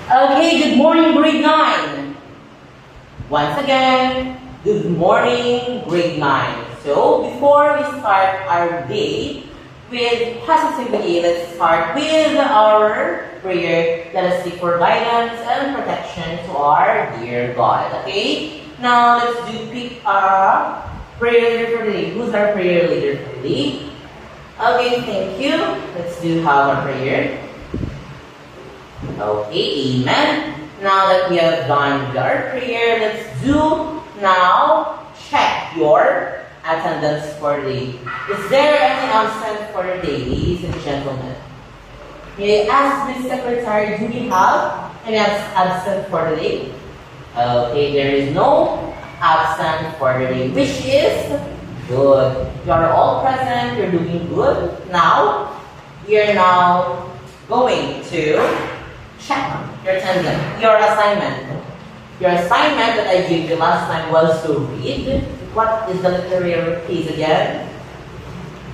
Okay, good morning, grade 9. Once again, good morning, grade 9. So, before we start our day with positivity, let's start with our prayer. Let us seek for guidance and protection to our dear God. Okay? Now, let's pick a prayer leader for the day. Who's our prayer leader for the day? Okay, thank you. Let's have a prayer. Okay, amen. Now that we have done our prayer, let's now check your attendance for the day. Is there any absent for the day, ladies and gentlemen? May I ask Ms. Secretary, do we have any absent for the day? Okay, there is no absent for the day, which is good. You are all present, you're doing good. Now, we are now going to check your attendance, your assignment. Your assignment that I gave you last time was to read. What is the literary piece again?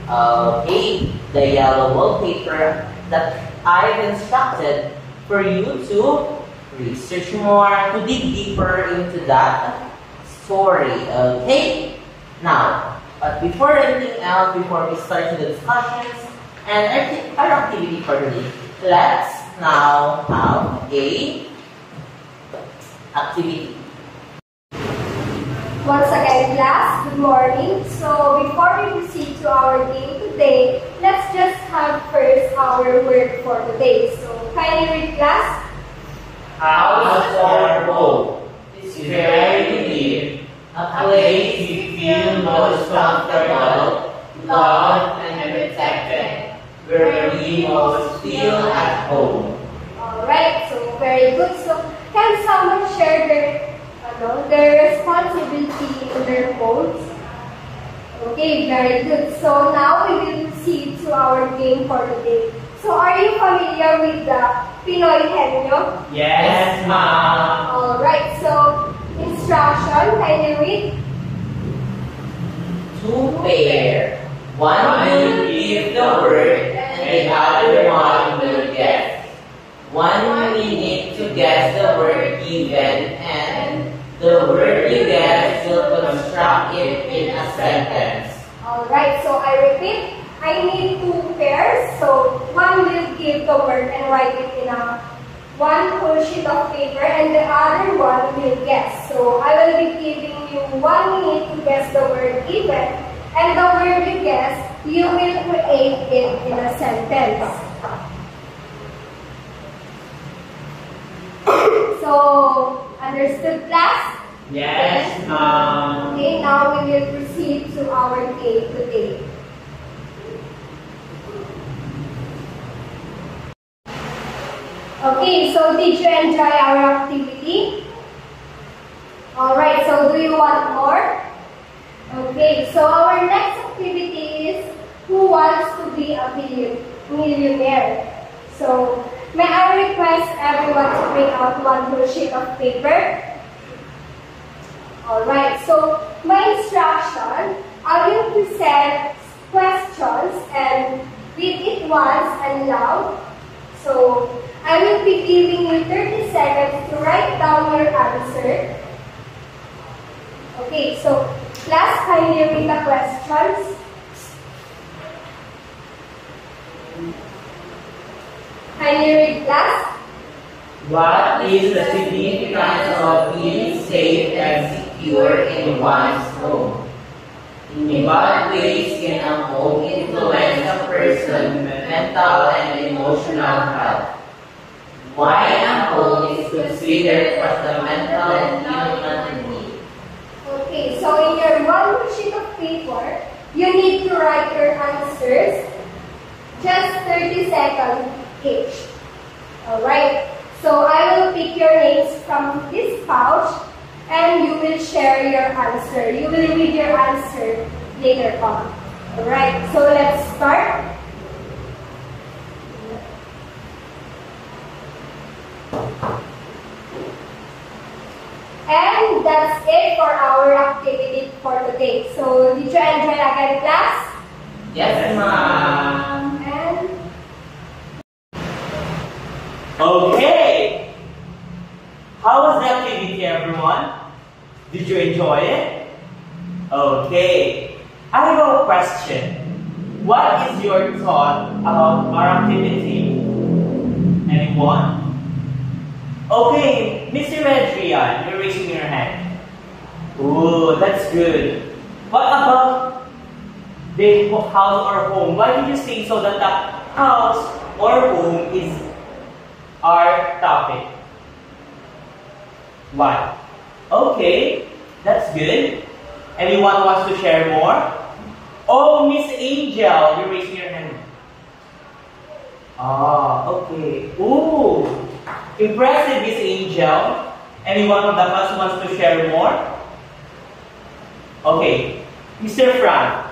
Okay, the yellow wallpaper that I've instructed for you to research more, to dig deeper into that story. Okay? Now, but before anything else, before we start the discussions and our activity for today, let's now have a activity. Once again, class, good morning. So before we proceed to our game today, let's just have first our word for today. So kindly read, class. House or home is very near, a place we feel most comfortable, loved and protected, where we most feel at home. Alright, so very good. So can someone share their responsibility in their phones? Okay, very good. So now we will proceed to our game for today. So are you familiar with the Pinoy Henyo? Yes, ma'am. Alright, so instruction, kindly read. Two pair. One will give the word and the other one will guess. 1 minute to guess the word given, and the word you guess will construct it in a sentence. Alright, so I repeat, I need 2 pairs. So one will give the word and write it in one whole sheet of paper, and the other one will guess. So I will be giving you 1 minute to guess the word given, and the word you guess, you will create it in a sentence. So, understood, class? Yes, ma'am. Okay, now we will proceed to our game today. Okay, so did you enjoy our activity? Alright, so do you want more? Okay, so our next activity is Who Wants to Be a Millionaire? So, may I request everyone to bring out 1 whole sheet of paper? Alright, so my instruction, I will present questions and read it once and loud. So, I will be giving you 30 seconds to write down your answer. Okay, so class, kindly read the questions. Kindly read, class. What is the significance of being safe and secure in one's home? In what ways can a home influence a person's mental and emotional health? Why a home is considered fundamental and human need? Okay, so in your 1 sheet of paper, you need to write your answers. Just 30 seconds each. Alright, so I will pick your names from this pouch and you will share your answer. You will read your answer later on. Alright, so let's start. And that's it for our activity for today. So, did you enjoy again, class? Yes, ma'am. And Okay, everyone? Did you enjoy it? Okay. I have a question. What is your thought about our activity? Anyone? Okay, Mr. Adrian, you're raising your hand. Ooh, that's good. What about the house or home? Why did you say so that the house or home is our topic? Why? Okay, that's good. Anyone wants to share more? Oh, Miss Angel, you're raising your hand. Ah, okay. Ooh, impressive, Miss Angel. Anyone of us wants to share more? Okay, Mr. Frank.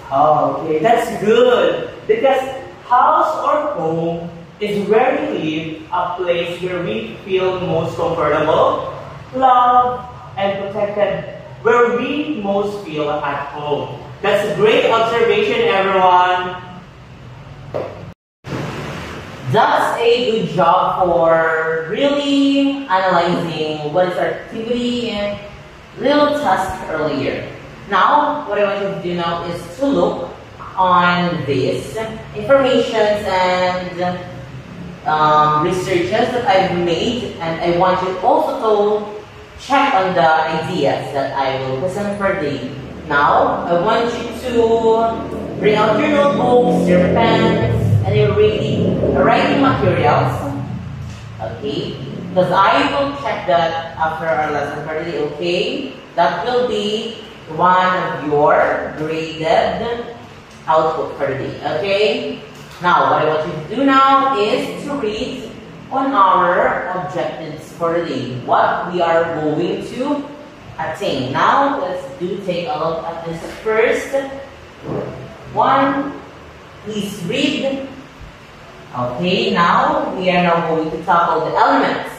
Oh, okay, that's good. Because house or home is where we live, a place where we feel most comfortable, loved, and protected, where we most feel at home. That's a great observation, everyone. That's a good job for really analyzing what is our activity and little task earlier. Now, what I want you to do now is to look on this information and researches that I've made, and I want you also to check on the ideas that I will present for the. Now, I want you to bring out your notebooks, your pens, and your writing materials. Okay? Because I will check that after our lesson for the day, okay? That will be one of your graded output for the day, okay? Now, what I want you to do now is to read on our objectives for the day, what we are going to attain. Now, let's take a look at this first one. Please read. Okay, now we are now going to tackle the elements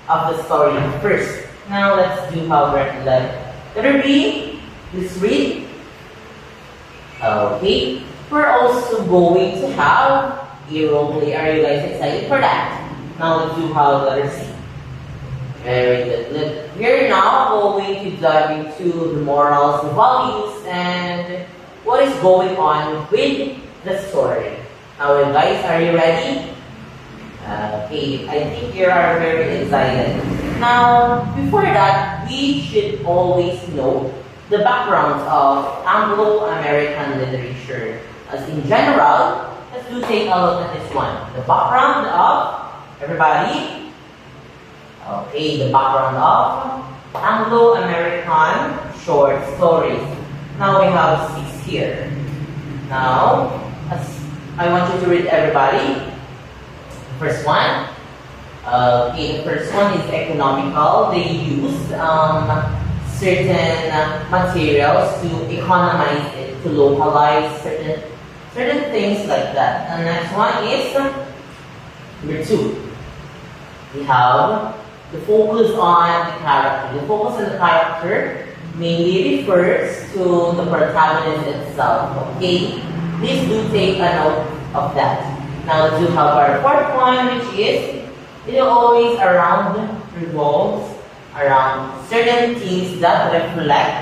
of the story first. Now, let's do however letter B. Please read. Okay. We're also going to have a role play. Are you guys excited for that? Now let's do how letter C. Very good. We're now going to dive into the morals, the values, and what is going on with the story. Now guys, are you ready? Okay, I think you are very excited. Now, before that, we should always know the background of Anglo-American literature. As in general, let's take a look at this one. The background of, everybody? Okay, the background of Anglo-American short stories. Now we have 6 here. Now, I want you to read everybody. The first one. Okay, the first one is economical. They use certain materials to economize it, to localize certain things like that. And next one is number 2. We have the focus on the character. The focus on the character mainly refers to the protagonist itself. Okay, please do take a note of that. Now let's do have our fourth one, which is it always revolves around certain things that reflect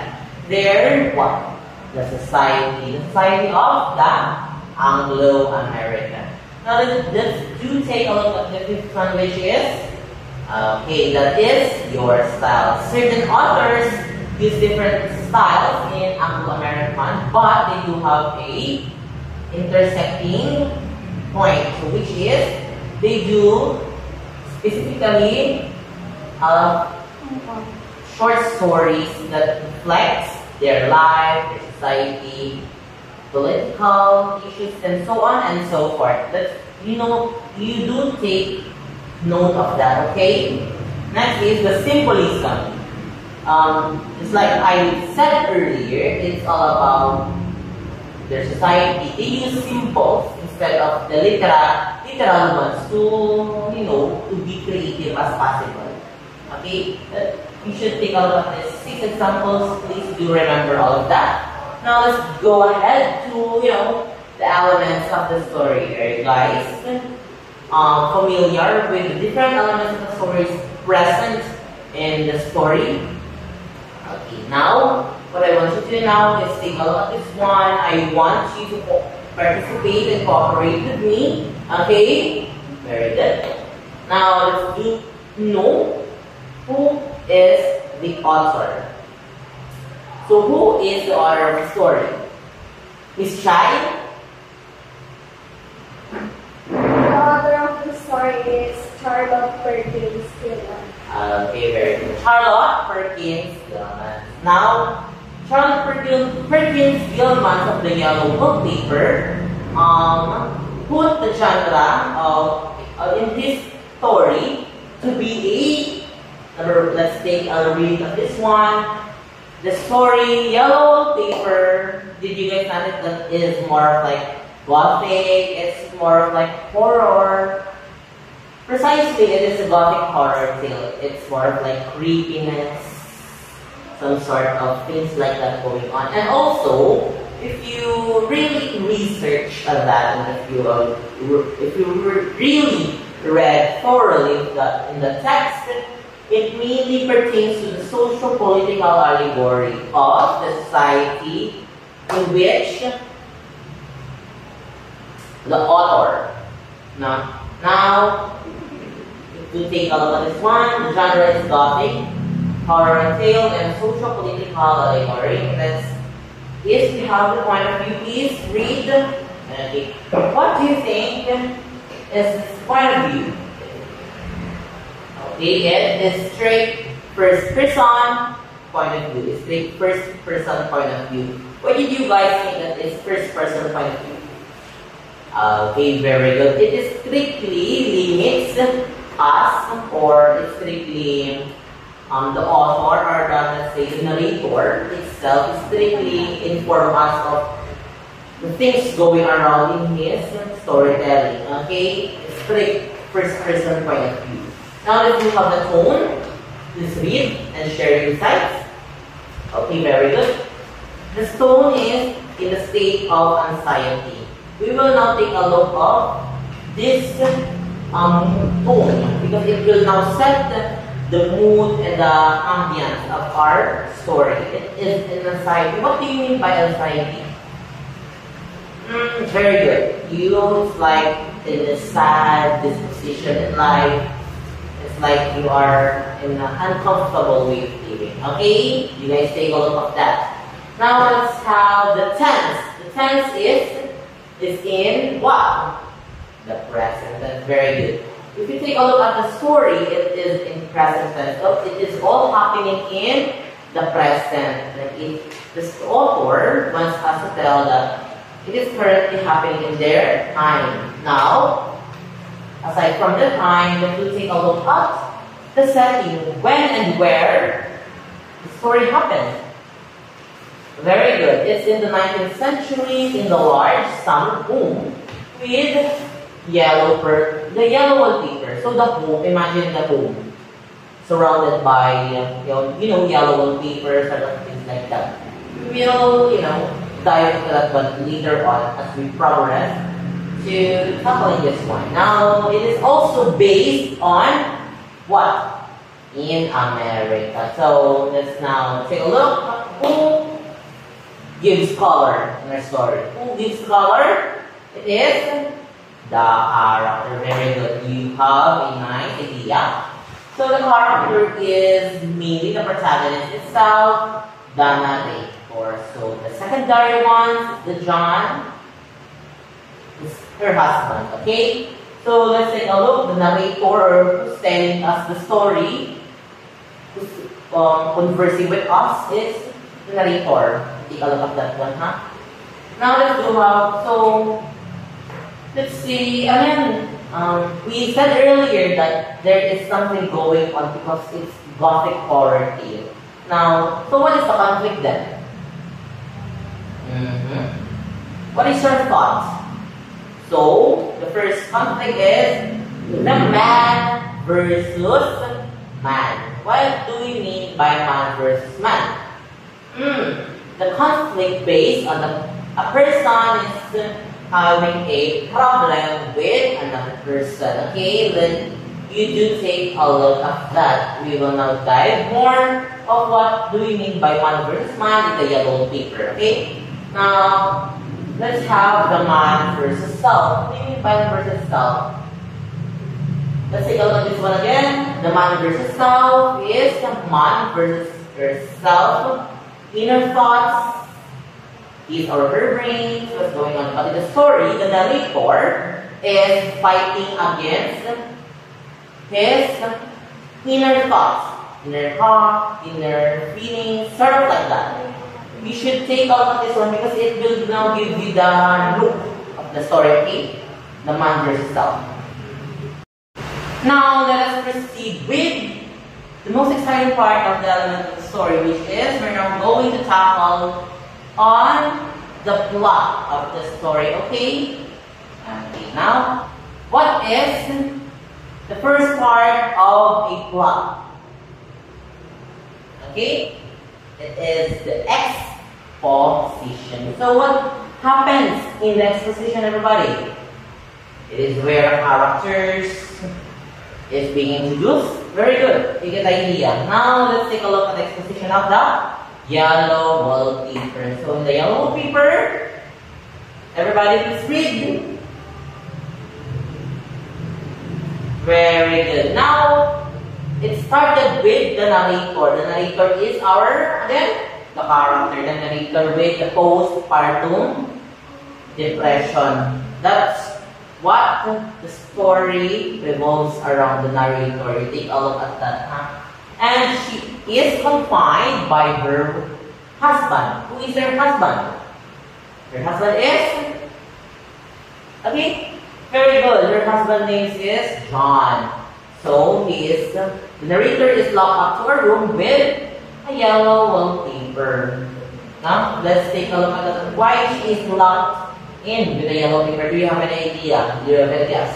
their what? The society of the Anglo-American. Now let's do take a look at the fifth one, which is okay, that is your style. Certain authors use different styles in Anglo-American, but they do have a intersecting point, which is they do specifically short stories that reflect their life, their society, political issues, and so on and so forth. That's, you do take note of that, okay? Next is the symbolism. Just like I said earlier, it's all about their society. They use symbols instead of the literal ones to be creative as possible. Okay? You should take a look at these 6 examples. Please do remember all of that. Now let's go ahead to, the elements of the story. Are you guys familiar with the different elements of the stories present in the story. Okay, now, what I want you to do now is take a look at this one. I want you to participate and cooperate with me. Okay? Very good. Now, let's do know who is the author. So, who is the author of the story? Miss Chai? The author of the story is Charlotte Perkins Gilman. Okay, very good. Charlotte Perkins Gilman. Now, Charlotte Perkins Gilman of the Yellow Book paper put the genre of in his story to be let's take a read of this one. The story Yellow paper. Did you guys notice that it is more of like gothic? It's more of like horror. Precisely, it is a gothic horror tale. It's more of like creepiness, some sort of things like that going on. And also, if you really research that, and if you really read thoroughly in the text, it mainly pertains to the social-political allegory of the society in which the author. Now, if you take a look at this one, the genre is gothic, horror tale, and social-political allegory. If you have the point of view, please read. Okay. What do you think is this point of view? Okay, it is straight first-person point of view. It's straight first-person point of view. What did you guys think that is first-person point of view? Okay, very good. It is strictly limits us, or it's strictly the author, or let's say the narrator itself, is strictly inform us of the things going around in his storytelling. Okay, it's strict first-person point of view. Now let's move on the tone. Please read and share your insights. Okay, very good. The tone is in the state of anxiety. We will now take a look of this tone, because it will now set the mood and the ambience of our story. It is in anxiety. What do you mean by anxiety? Very good. You it's like in a sad disposition in life. It's like you are in an uncomfortable way of living. Okay? You guys take a look of that. Now let's have the tense. The tense is in what? The present. That's very good. If you take a look at the story, it is in present tense. So it is all happening in the present. Like this author wants us to tell that it is currently happening in their time. Now, aside from the time, if you take a look at the setting, when and where the story happened. Very good. It's in the 19th century in the large summer home with the yellow wallpaper. So the home, imagine the home surrounded by yellow wallpaper, sort of things like that. We will dive into that, but later on as we progress to tackling this one. Now it is also based on what? In America. So let's now take a look. Who gives color in our story? Who gives color? It is the character. Very good. You have a nice idea. So the character is mainly the protagonist itself, the narrator. So the secondary ones, the John, is her husband. Okay? So let's take a look. The narrator who's telling us the story, who's conversing with us, is the narrator. Take a look at that one, huh? Now let's go out. So let's see. Again, we said earlier that there is something going on because it's gothic horror tale. Now, so what is the conflict then? What is your thought? So the first conflict is the man versus man. What do we mean by man versus man? The conflict based on a person is having a problem with another person. Okay, then you do take a look at that. We will now dive more of what do we mean by man versus man in the yellow paper. Okay? Now, let's have the man versus self. What do you mean by man versus self? Let's take a look at this one again. The man versus self is the man versus herself, inner thoughts, his or her brains, what's going on. But in the story, the narrator is fighting against his inner thoughts, inner heart, inner feelings, sort of like that. You should take a look at this one because it will now give you the look of the story, okay? The man versus self. Now, let us proceed with the most exciting part of the element of the story, which is we're now going to tackle on the plot of the story, okay? Okay, now, what is the first part of a plot? Okay? It is the exposition. So what happens in the exposition, everybody? It is where characters is being introduced. Very good. You get the idea. Now, let's take a look at the exposition of the yellow wallpaper. So, in the yellow wallpaper, everybody please read. Very good. Now, it started with the narrator. The narrator is our, again, the character. The narrator with the postpartum depression. That's what the story revolves around the narrator. You take a look at that, huh? And she is confined by her husband. Who is her husband? Her husband is? Okay, very good. Her husband's name is John. So he is, the narrator is locked up to a room with a yellow wallpaper. Now, let's take a look at that. Why she is locked in with a yellow paper? Do you have any idea? Do you have any guess?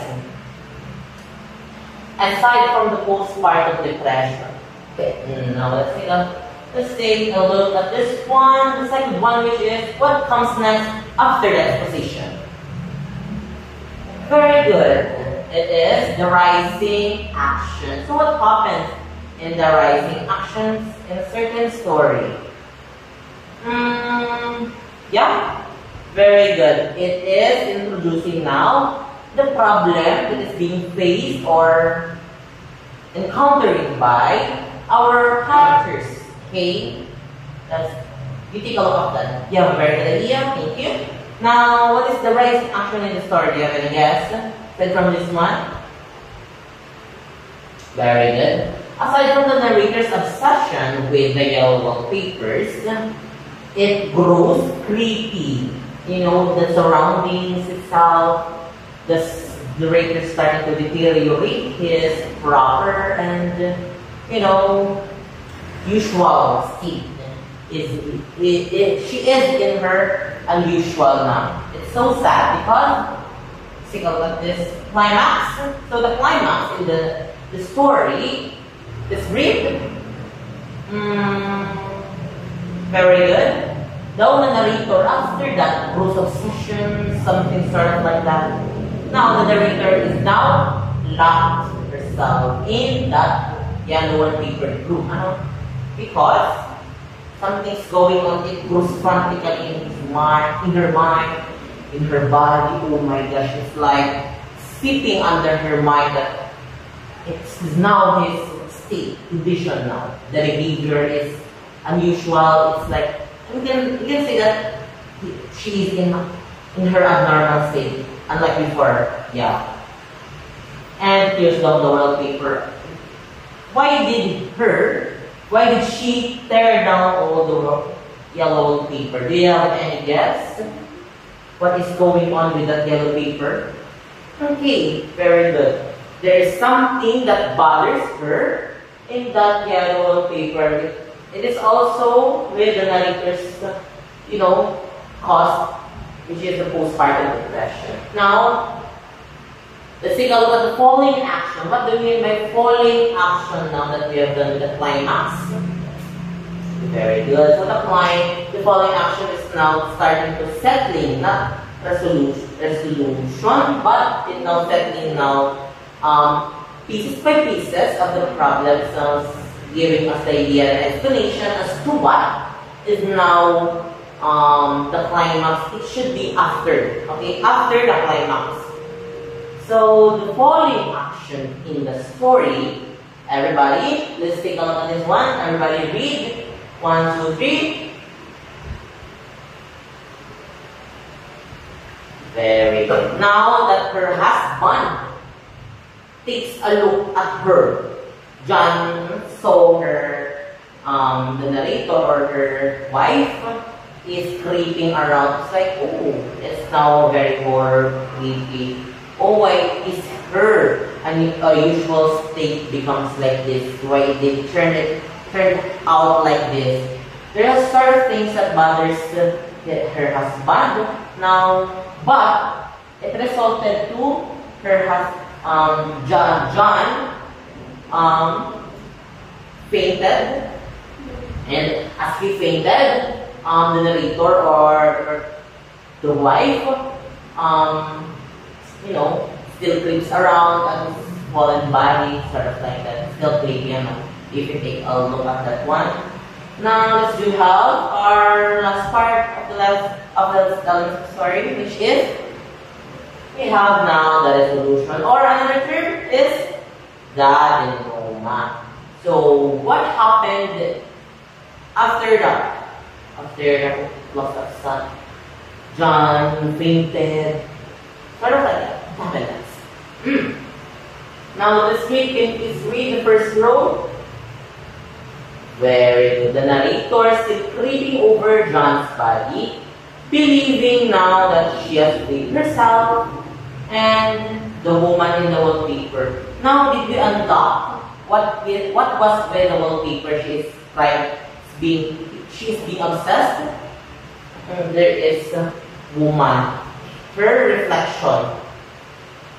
Aside from the postpartum depression. Okay, now let's take a look at this one. The second one, which is what comes next after the exposition. Very good. It is the rising action. So what happens in the rising actions in a certain story? Yeah. Very good. It is introducing now the problem that is being faced or encountering by our characters. Okay? You take a look at that. You have a very good idea. Thank you. Now, what is the rising action in the story? Do you have any guess? Aside from this one? Very good. Aside from the narrator's obsession with the yellow wallpapers, it grows creepy. You know, the surroundings itself, the narrator starting to deteriorate his proper and, you know, usual state. She is in her unusual now. It's so sad because, take a look at this climax. So the climax in the story is brief. Very good. Now the narrator, after that, grows obsession, something sort of like that. Now the narrator is now locked herself in that yellow wallpaper room. Because something's going on, it grows frantically in his mind, in her mind, in her body. Oh my gosh, it's like sitting under her mind that it's now his state, condition now. The behavior is unusual. It's like, you can say that she is in her abnormal state, unlike before. Yeah. And here's down the wallpaper. Why did she tear down all the yellow wallpaper? Do you have any guess? What is going on with that yellow paper? Okay, very good. There is something that bothers her in that yellow wallpaper. It is also with the narrator's, cause, which is the postpartum depression. Now, let's take a look at the falling action. What do we mean by falling action now that we have done with the climax? Very good. So the falling action is now starting to settling, not resolution, but it's now settling now pieces by pieces of the problem, so giving us the idea and explanation as to what is now the climax. It should be after, okay, after the climax. So the following action in the story, everybody, let's take a look at this one. Everybody read. 1, 2, 3. Very good. Now that her husband takes a look at her, John saw her, the narrator or her wife is creeping around. It's like, oh, it's now very more creepy. Oh, why is her unusual state becomes like this? Why they turn out like this? There are sort of things that bothers her husband now, but it resulted to her John fainted, and as he fainted, the narrator or the wife, still creeps around and his fallen body, sort of like that, still creepy, if you take a look at that one. Now let's do have our last part of the last story, which is we have now the resolution, or another term is the denouement. So what happened after that? After the loss of son, John fainted, sort of like that. What happened next? Now let's please read the first row. Very good. The narrator still creeping over John's body, believing now that she has freed herself and the woman in the wallpaper. Now did we unlock what was with the wallpaper? She's being obsessed. There is a woman. Her reflection.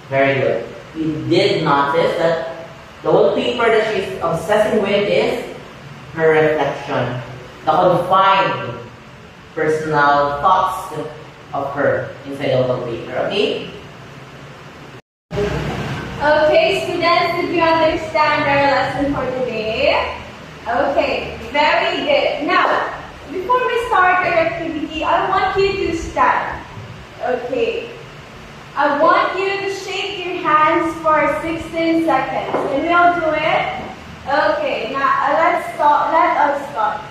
Very good. We did notice that the wallpaper that she's obsessing with is her reflection, the confined personal thoughts of her inside the wallpaper. Okay? Okay, students, did you understand our lesson for today? Okay, very good. Now, before we start our activity, I want you to stand. Okay. I want you to shake your hands for 16 seconds. Can we all do it? Okay, now let us start.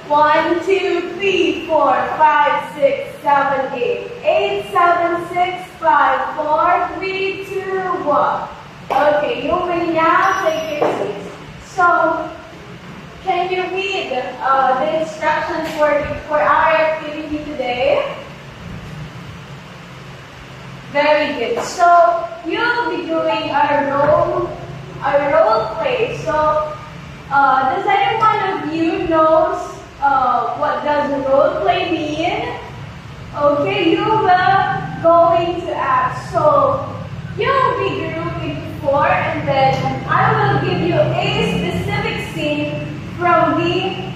1, 2, 3, 4, 5, 6, 7, 8. 8, 7, 6, 5, 4, 3, 2, 1. Okay, you may now take your seats. So, can you read the instructions for our activity today? Very good. So, you'll be doing a role play. So, does any one of you knows what does role play mean? Okay, you will going to act. So, you'll be grouped into 4, and then I will give you a specific scene from the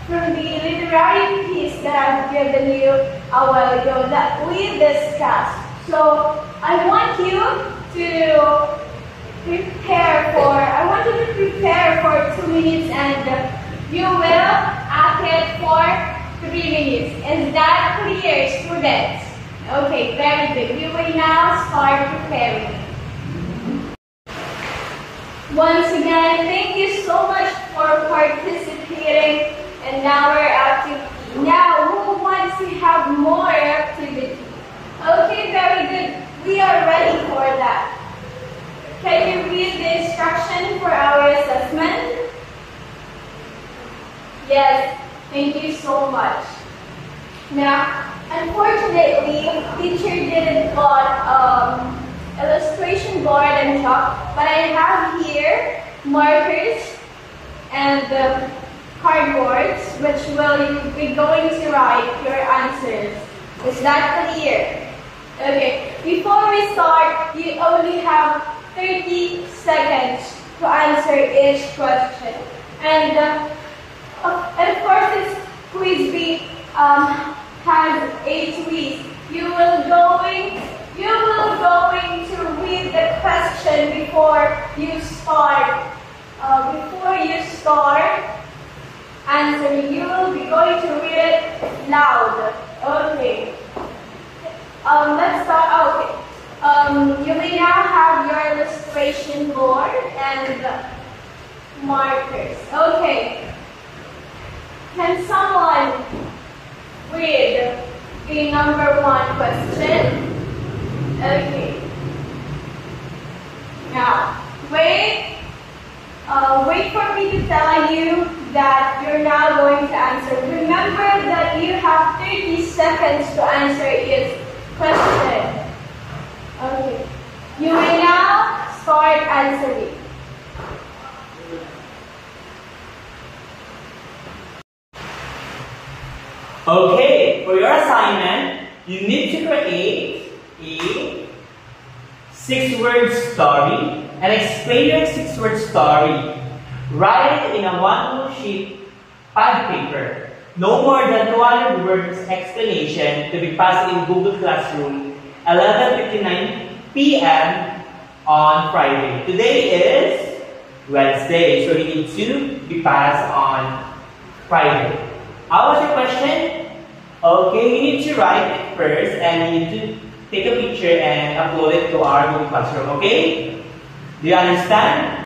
literary piece that I've given you a while ago that we discussed. So, I want you to prepare for 2 minutes, and you will act it for 3 minutes. Is that clear, students? Okay, very good. You will now start preparing. Once again, thank you so much for participating in our activity. Now, who wants to have more activity? Okay, very good. We are ready for that. Can you read the instruction for our assessment? Yes, thank you so much. Now, unfortunately, teacher didn't got illustration board and chalk, but I have here markers and cardboards, which will you be going to write your answers. Is that clear? Okay, before we start, you only have 30 seconds to answer each question. And of course, this quiz bee has 8 weeks. You will going to read the question before you start answering, you will be going to read it loud. Okay. Let's start. Okay. You may now have your illustration board and markers. Okay. Can someone read the number 1 question? Okay. Now, wait for me to tell you that you're now going to answer. Remember that you have 30 seconds to answer each question. Okay. You may now start answering. Okay, for your assignment, you need to create a 6-word story and explain your 6-word story. Write it in a 1 sheet pad paper. No more than 200 words explanation to be passed in Google Classroom 11:59 p.m. on Friday. Today is Wednesday, so you need to be passed on Friday. How was your question? Okay, you need to write it first and you need to take a picture and upload it to our Google Classroom, okay? Do you understand?